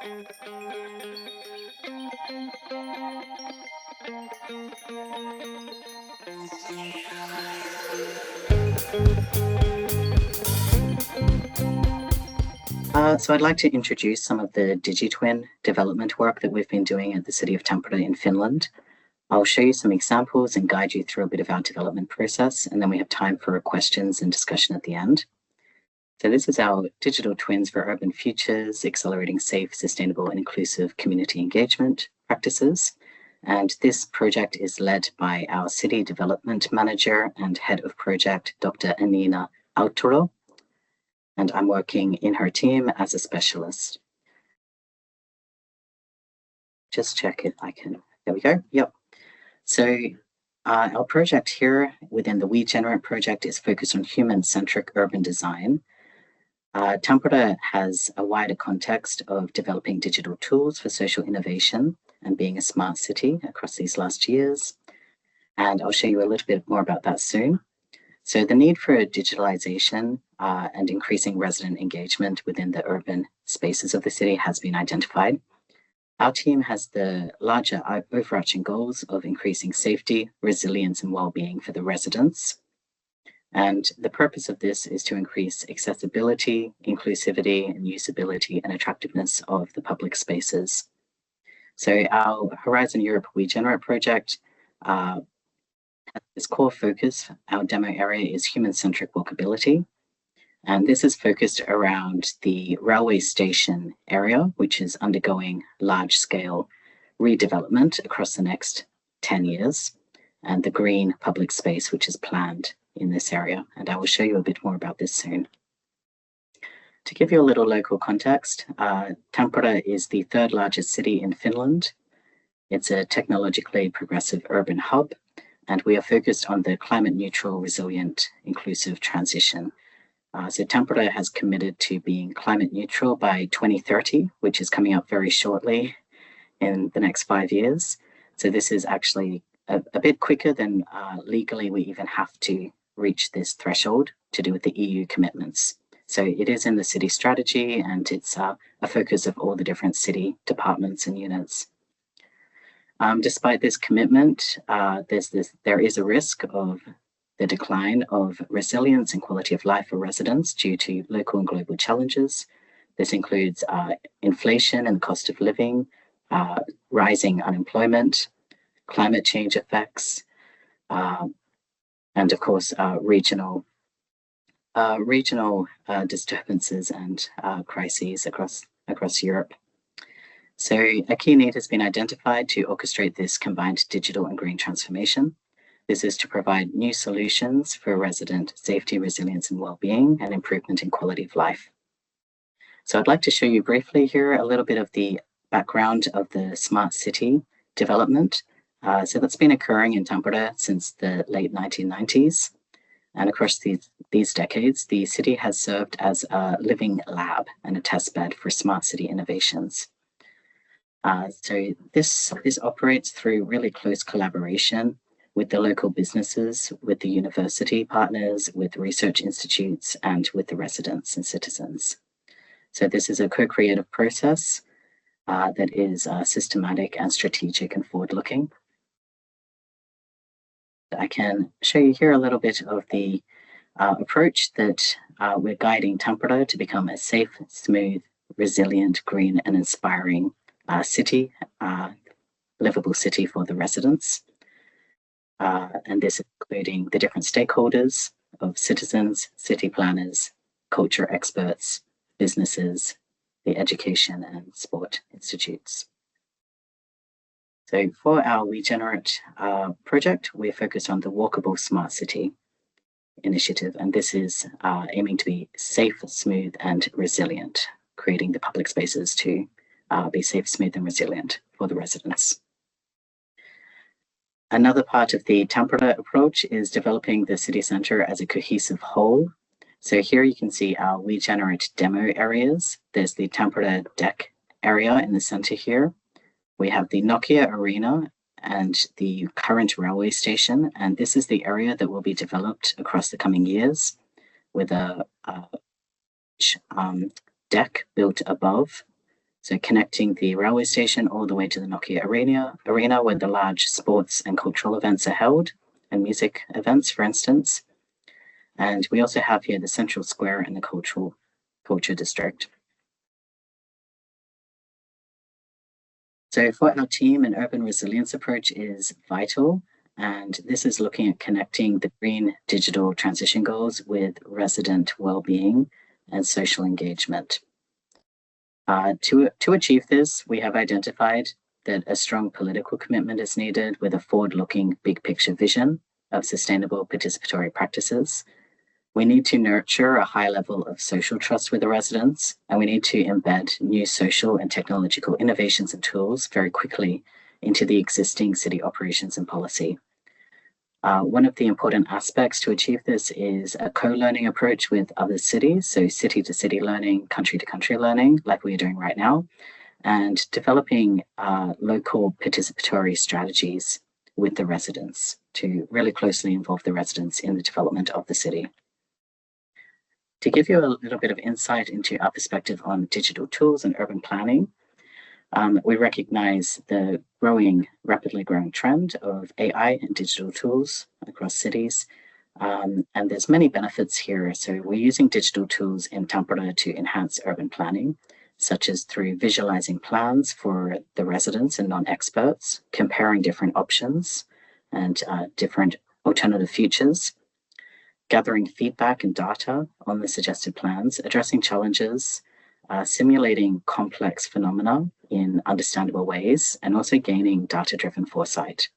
So I'd like to introduce some of the DigiTwin development work that we've been doing at the City of Tampere in Finland. I'll show you some examples and guide you through a bit of our development process, and then we have time for questions and discussion at the end. So this is our digital twins for urban futures, accelerating safe, sustainable, and inclusive community engagement practices. And this project is led by our city development manager and head of project, Dr. Anina Auturo, and I'm working in her team as a specialist. Just check it, there we go, yep. So our project here within the WeGenerate project is focused on human-centric urban design. Tampere has a wider context of developing digital tools for social innovation and being a smart city across these last years. And I'll show you a little bit more about that soon. So the need for digitalization and increasing resident engagement within the urban spaces of the city has been identified. Our team has the larger overarching goals of increasing safety, resilience, and well-being for the residents. And the purpose of this is to increase accessibility, inclusivity, and usability and attractiveness of the public spaces. So our Horizon Europe WeGenerate project its core focus, our demo area, is human-centric walkability. And this is focused around the railway station area, which is undergoing large-scale redevelopment across the next 10 years, and the green public space, which is planned in this area. And I will show you a bit more about this soon. To give you a little local context, Tampere is the third largest city in Finland. It's a technologically progressive urban hub, and we are focused on the climate neutral, resilient, inclusive transition. So Tampere has committed to being climate neutral by 2030, which is coming up very shortly in the next 5 years. So this is actually a bit quicker than legally we even have to reach this threshold to do with the EU commitments. So it is in the city strategy, and it's a focus of all the different city departments and units. Despite this commitment, there is a risk of the decline of resilience and quality of life for residents due to local and global challenges. This includes inflation and cost of living, rising unemployment, climate change effects, and of course, regional disturbances and crises across Europe. So a key need has been identified to orchestrate this combined digital and green transformation. This is to provide new solutions for resident safety, resilience, and well-being, and improvement in quality of life. So I'd like to show you briefly here a little bit of the background of the smart city development. So that's been occurring in Tampere since the late 1990s. And across these decades, the city has served as a living lab and a testbed for smart city innovations. So this operates through really close collaboration with the local businesses, with the university partners, with research institutes, and with the residents and citizens. So this is a co-creative process that is systematic and strategic and forward-looking. I can show you here a little bit of the approach that we're guiding Tampere to become a safe, smooth, resilient, green, and inspiring city, livable city for the residents. And this is including the different stakeholders of citizens, city planners, culture experts, businesses, the education and sport institutes. So for our WeGenerate project, we're focused on the Walkable Smart City initiative, and this is aiming to be safe, smooth, and resilient, creating the public spaces to be safe, smooth, and resilient for the residents. Another part of the Tampere approach is developing the city centre as a cohesive whole. So here you can see our WeGenerate demo areas. There's the Tampere deck area in the centre here. We have the Nokia Arena and the current railway station, and this is the area that will be developed across the coming years with a deck built above. So connecting the railway station all the way to the Nokia Arena where the large sports and cultural events are held, and music events, for instance. And we also have here the central square and the culture district. So for our team, an urban resilience approach is vital. And this is looking at connecting the green digital transition goals with resident well-being and social engagement. To achieve this, we have identified that a strong political commitment is needed with a forward-looking big picture vision of sustainable participatory practices. We need to nurture a high level of social trust with the residents, and we need to embed new social and technological innovations and tools very quickly into the existing city operations and policy. One of the important aspects to achieve this is a co-learning approach with other cities, so city to city learning, country to country learning, like we're doing right now, and developing local participatory strategies with the residents to really closely involve the residents in the development of the city. To give you a little bit of insight into our perspective on digital tools and urban planning, we recognize the rapidly growing trend of AI and digital tools across cities. And there's many benefits here. So we're using digital tools in Tampere to enhance urban planning, such as through visualizing plans for the residents and non-experts, comparing different options and different alternative futures, gathering feedback and data on the suggested plans, addressing challenges, simulating complex phenomena in understandable ways, and also gaining data-driven foresight.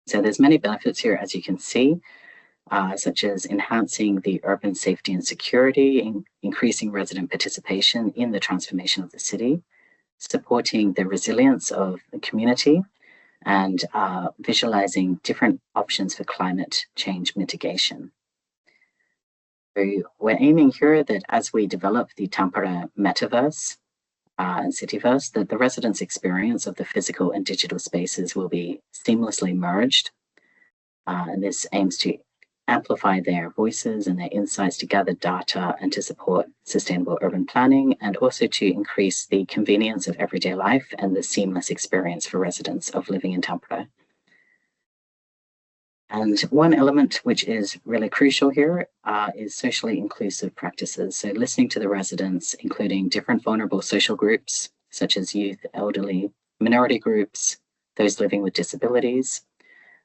So there's many benefits here, as you can see, such as enhancing the urban safety and security, increasing resident participation in the transformation of the city, supporting the resilience of the community, and visualizing different options for climate change mitigation. So we're aiming here that as we develop the Tampere metaverse and cityverse, that the residents' experience of the physical and digital spaces will be seamlessly merged. And this aims to amplify their voices and their insights to gather data and to support sustainable urban planning, and also to increase the convenience of everyday life and the seamless experience for residents of living in Tampere. And one element which is really crucial here is socially inclusive practices. So listening to the residents, including different vulnerable social groups, such as youth, elderly, minority groups, those living with disabilities,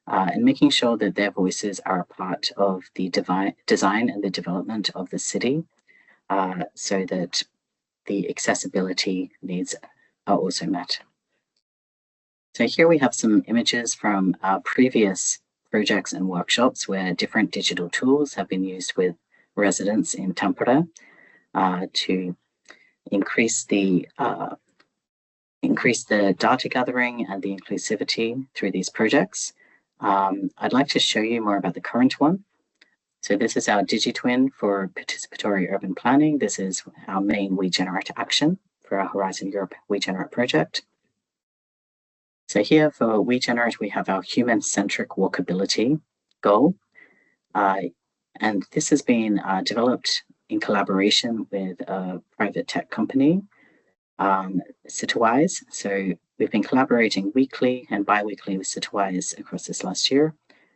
and making sure that their voices are a part of the design and the development of the city, so that the accessibility needs are also met. So here we have some images from our previous projects and workshops where different digital tools have been used with residents in Tampere to increase the data gathering and the inclusivity through these projects. I'd like to show you more about the current one. So this is our DigiTwin for participatory urban planning. This is our main WeGenerate action for our Horizon Europe WeGenerate project. So here for WeGenerate, we have our human-centric walkability goal. And this has been developed in collaboration with a private tech company, Citywise. So we've been collaborating weekly and bi-weekly with Citywise across this last year.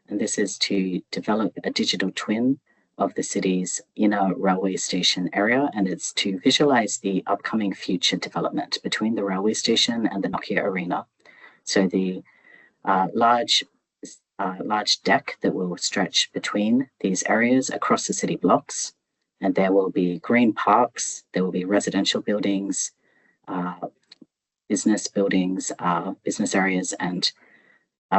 And this is to develop a digital twin of the city's inner railway station area. And it's to visualize the upcoming future development between the railway station and the Nokia Arena. So the large deck that will stretch between these areas across the city blocks, and there will be green parks, there will be residential buildings, business buildings, business areas, and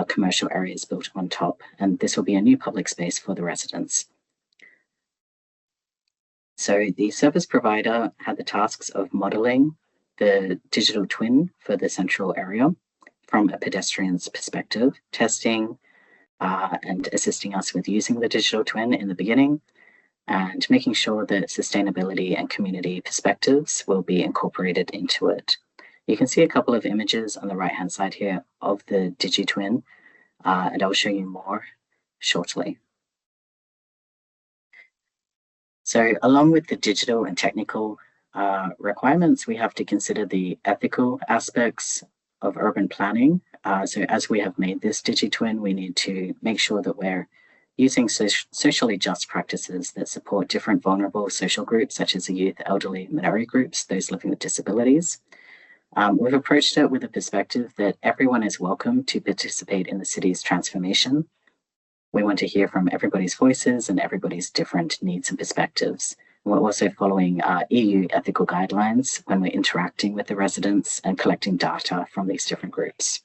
commercial areas built on top. And this will be a new public space for the residents. So the service provider had the tasks of modeling the digital twin for the central area from a pedestrian's perspective, testing and assisting us with using the digital twin in the beginning, and making sure that sustainability and community perspectives will be incorporated into it. You can see a couple of images on the right-hand side here of the DigiTwin, and I'll show you more shortly. So along with the digital and technical requirements, we have to consider the ethical aspects of urban planning. So as we have made this DigiTwin, we need to make sure that we're using socially just practices that support different vulnerable social groups, such as the youth, elderly, minority groups, those living with disabilities. We've approached it with a perspective that everyone is welcome to participate in the city's transformation. We want to hear from everybody's voices and everybody's different needs and perspectives. We're also following EU ethical guidelines when we're interacting with the residents and collecting data from these different groups.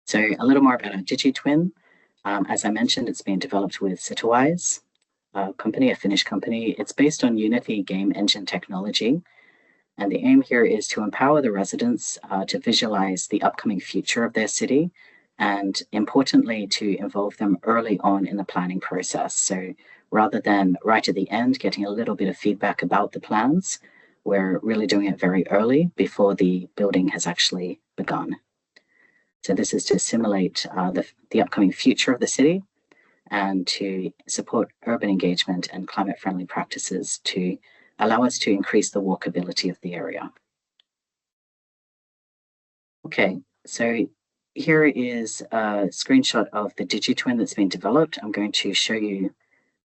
So a little more about our DigiTwin. As I mentioned, it's been developed with Citywise, a Finnish company. It's based on Unity game engine technology. And the aim here is to empower the residents to visualize the upcoming future of their city, and importantly, to involve them early on in the planning process. So rather than right at the end getting a little bit of feedback about the plans, we're really doing it very early before the building has actually begun. So this is to simulate the upcoming future of the city and to support urban engagement and climate-friendly practices to allow us to increase the walkability of the area. Okay, so here is a screenshot of the DigiTwin that's been developed. I'm going to show you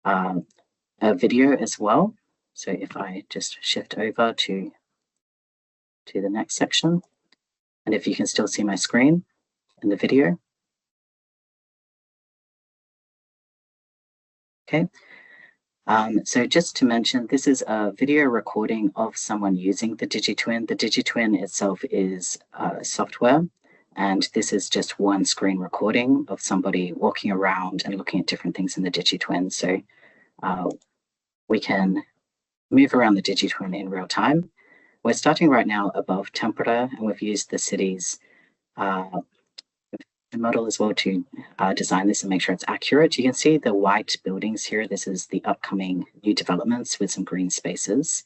a video as well. So if I just shift over to the next section, and if you can still see my screen in the video. Okay. So just to mention, this is a video recording of someone using the DigiTwin. The DigiTwin itself is software, and this is just one screen recording of somebody walking around and looking at different things in the DigiTwin. So we can move around the DigiTwin in real time. We're starting right now above Tampere, and we've used the city's model as well to design this and make sure it's accurate. You can see the white buildings here. This is the upcoming new developments with some green spaces.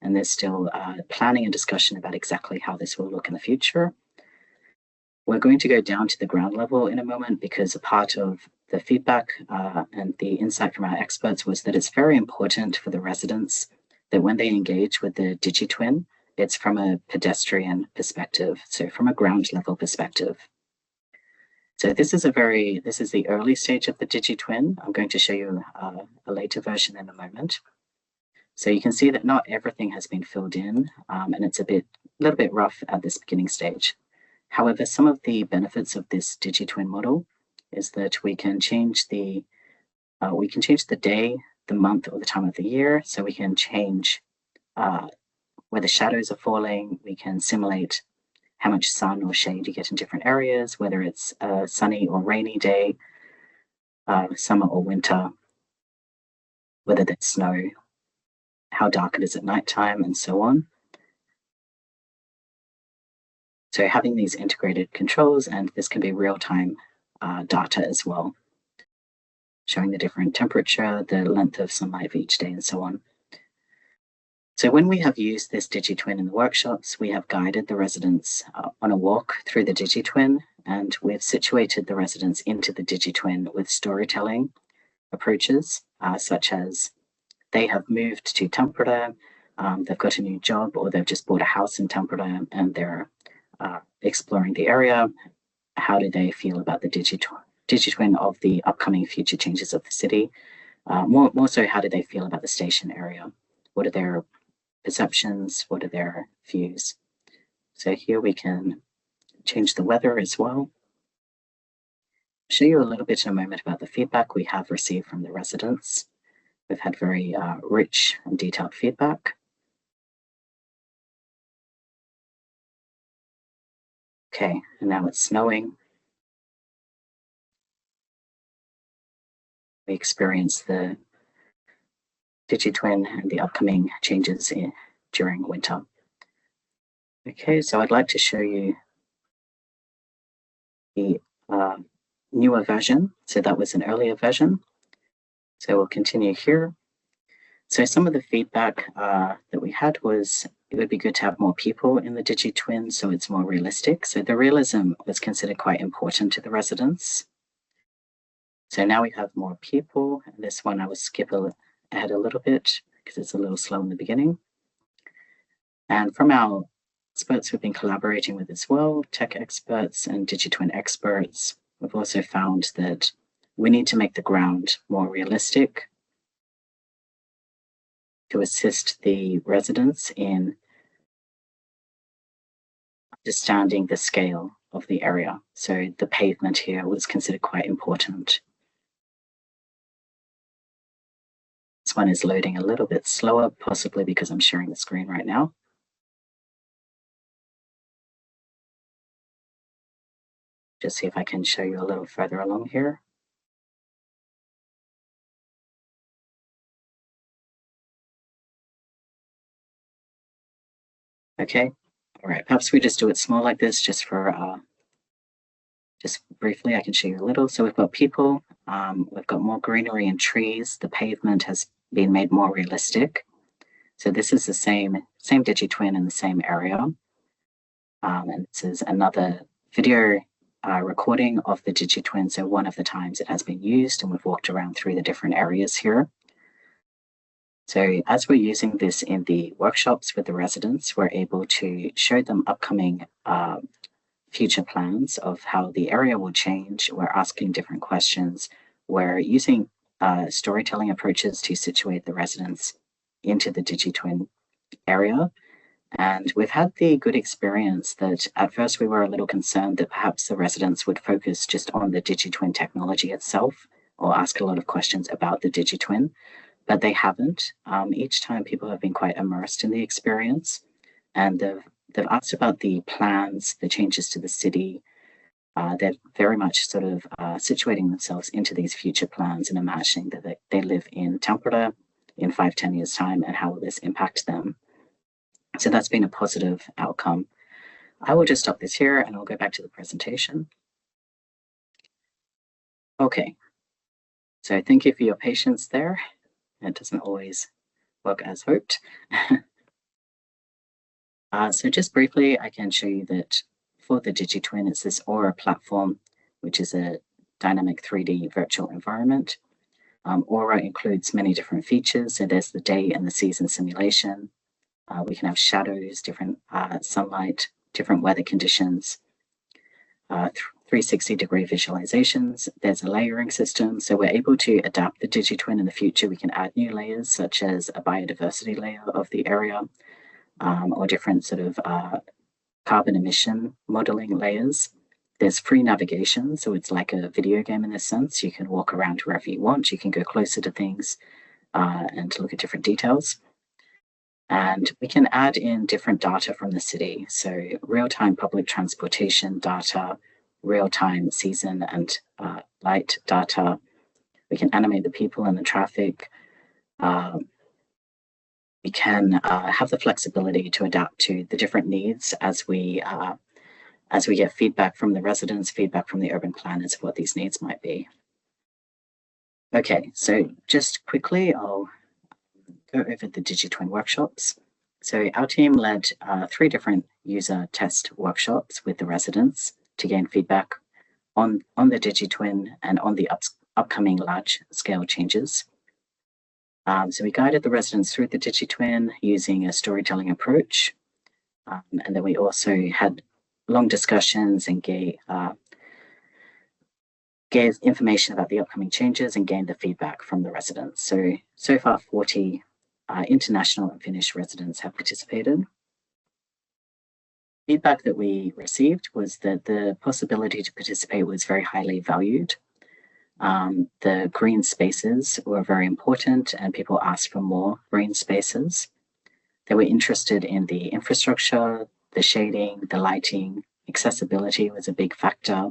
And there's still planning and discussion about exactly how this will look in the future. We're going to go down to the ground level in a moment because a part of the feedback and the insight from our experts was that it's very important for the residents that when they engage with the DigiTwin, it's from a pedestrian perspective, so from a ground level perspective. So this is the early stage of the DigiTwin. I'm going to show you a later version in a moment. So you can see that not everything has been filled in, and it's a little bit rough at this beginning stage. However, some of the benefits of this DigiTwin model is that we can change the day, the month, or the time of the year. So we can change where the shadows are falling. We can simulate how much sun or shade you get in different areas, whether it's a sunny or rainy day, summer or winter, whether there's snow, how dark it is at nighttime, and so on. So having these integrated controls, and this can be real-time data as well, showing the different temperature, the length of sunlight of each day, and so on. So when we have used this DigiTwin in the workshops, we have guided the residents on a walk through the DigiTwin, and we've situated the residents into the DigiTwin with storytelling approaches, such as they have moved to Tampere, they've got a new job, or they've just bought a house in Tampere, and they're exploring the area. How do they feel about the DigiTwin of the upcoming future changes of the city? More so, how do they feel about the station area? What are their perceptions? What are their views? So here we can change the weather as well. I'll show you a little bit in a moment about the feedback we have received from the residents. We've had very rich and detailed feedback. Okay, and now it's snowing. We experience the DigiTwin and the upcoming changes during winter. Okay, so I'd like to show you the newer version. So that was an earlier version. So we'll continue here. So some of the feedback that we had was it would be good to have more people in the DigiTwin so it's more realistic. So the realism was considered quite important to the residents. So now we have more people. And this one I will skip ahead a little bit because it's a little slow in the beginning. And from our experts we've been collaborating with as well, tech experts and DigiTwin experts, we've also found that we need to make the ground more realistic to assist the residents in understanding the scale of the area. So the pavement here was considered quite important. This one is loading a little bit slower, possibly because I'm sharing the screen right now. Just see if I can show you a little further along here. Okay, all right, perhaps we just do it small like this just for, just briefly, I can show you a little. So we've got people, we've got more greenery and trees. The pavement has been made more realistic. So this is the same DigiTwin in the same area. And this is another video recording of the DigiTwin. So one of the times it has been used, and we've walked around through the different areas here. So as we're using this in the workshops with the residents, we're able to show them upcoming future plans of how the area will change. We're asking different questions. We're using storytelling approaches to situate the residents into the DigiTwin area. And we've had the good experience that at first we were a little concerned that perhaps the residents would focus just on the DigiTwin technology itself or ask a lot of questions about the DigiTwin, but they haven't. Each time people have been quite immersed in the experience, and they've asked about the plans, the changes to the city. They're very much sort of situating themselves into these future plans and imagining that they live in Tampere in 5-10 years' time, and how will this impact them. So that's been a positive outcome. I will just stop this here and I'll go back to the presentation. Okay, so thank you for your patience there. It doesn't always work as hoped. So just briefly, I can show you that for the DigiTwin, it's this Aura platform, which is a dynamic 3D virtual environment. Aura includes many different features. So there's the day and the season simulation. We can have shadows, different sunlight, different weather conditions, 360-degree visualizations. There's a layering system, so we're able to adapt the DigiTwin in the future. We can add new layers, such as a biodiversity layer of the area, or different sort of carbon emission modeling layers. There's free navigation, so it's like a video game in this sense. You can walk around wherever you want. You can go closer to things and to look at different details. And we can add in different data from the city. So real-time public transportation data, real-time season and light data. We can animate the people and the traffic. We can have the flexibility to adapt to the different needs as we get feedback from the residents, feedback from the urban planners of what these needs might be. Okay, so just quickly, I'll go over the DigiTwin workshops. So our team led 3 different user test workshops with the residents to gain feedback on the DigiTwin and on the upcoming large-scale changes. So we guided the residents through the DigiTwin using a storytelling approach. And then we also had long discussions and gave information about the upcoming changes and gained the feedback from the residents. So far 40 international and Finnish residents have participated. Feedback that we received was that the possibility to participate was very highly valued. The green spaces were very important, and people asked for more green spaces. They were interested in the infrastructure, the shading, the lighting. Accessibility was a big factor.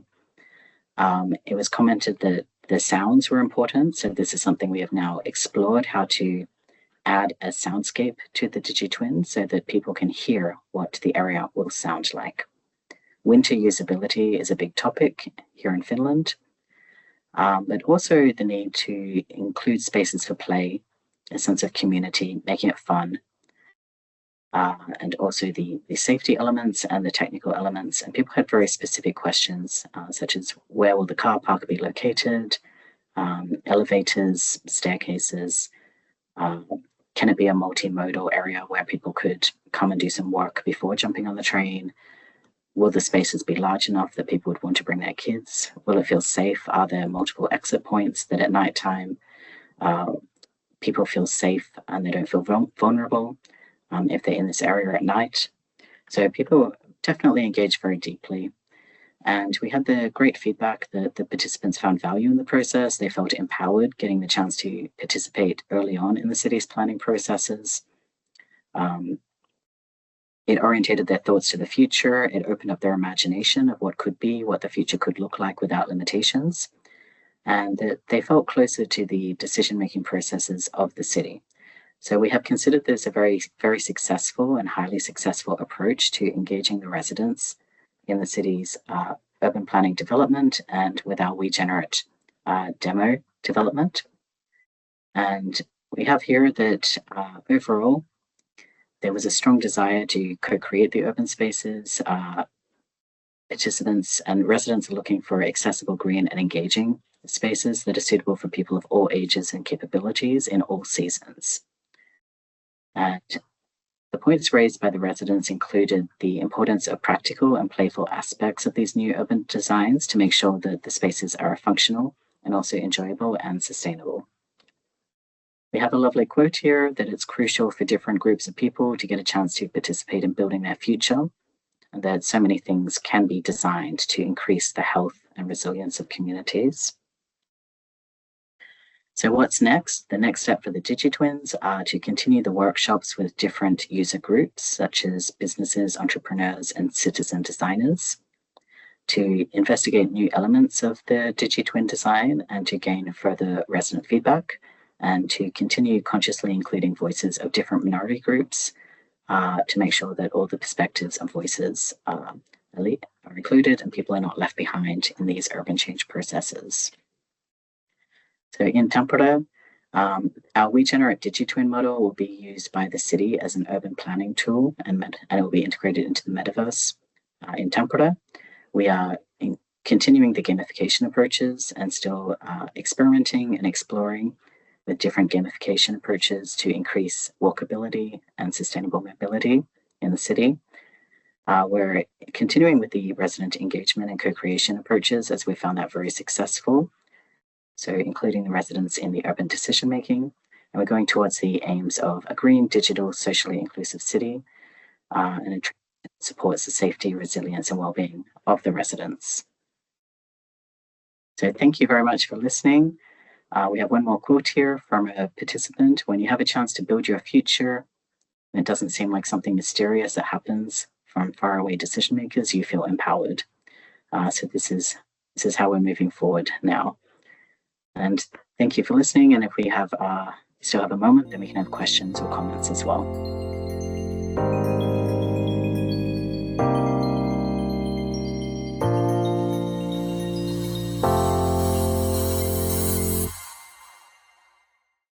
It was commented that the sounds were important. So this is something we have now explored, how to add a soundscape to the DigiTwin so that people can hear what the area will sound like. Winter usability is a big topic here in Finland, but also the need to include spaces for play, a sense of community, making it fun, and also the safety elements and the technical elements. And people had very specific questions, such as where will the car park be located, elevators, staircases, can it be a multimodal area where people could come and do some work before jumping on the train? Will the spaces be large enough that people would want to bring their kids? Will it feel safe? Are there multiple exit points that at nighttime people feel safe and they don't feel vulnerable if they're in this area at night? So people definitely engage very deeply. And we had the great feedback that the participants found value in the process. They felt empowered getting the chance to participate early on in the city's planning processes. It orientated their thoughts to the future. It opened up their imagination of what could be, what the future could look like without limitations. And that they felt closer to the decision-making processes of the city. So we have considered this a very, very successful and highly successful approach to engaging the residents in the city's urban planning development and with our WeGenerate demo development. And we have here that overall, there was a strong desire to co-create the urban spaces. Participants and residents are looking for accessible, green, and engaging spaces that are suitable for people of all ages and capabilities in all seasons. And the points raised by the residents included the importance of practical and playful aspects of these new urban designs to make sure that the spaces are functional and also enjoyable and sustainable. We have a lovely quote here that it's crucial for different groups of people to get a chance to participate in building their future, and that so many things can be designed to increase the health and resilience of communities. So what's next? The next step for the DigiTwins are to continue the workshops with different user groups, such as businesses, entrepreneurs, and citizen designers, to investigate new elements of the DigiTwin design and to gain further resident feedback, and to continue consciously including voices of different minority groups to make sure that all the perspectives and voices are included and people are not left behind in these urban change processes. So in Tampere, our WeGenerate DigiTwin model will be used by the city as an urban planning tool and it will be integrated into the metaverse. In Tampere, we are continuing the gamification approaches and still experimenting and exploring with different gamification approaches to increase walkability and sustainable mobility in the city. We're continuing with the resident engagement and co-creation approaches as we found that very successful. So including the residents in the urban decision-making, and we're going towards the aims of a green, digital, socially inclusive city, and it supports the safety, resilience, and well-being of the residents. So thank you very much for listening. We have one more quote here from a participant. When you have a chance to build your future, and it doesn't seem like something mysterious that happens from faraway decision makers, you feel empowered. So this is how we're moving forward now. And thank you for listening. And if we have still have a moment, then we can have questions or comments as well.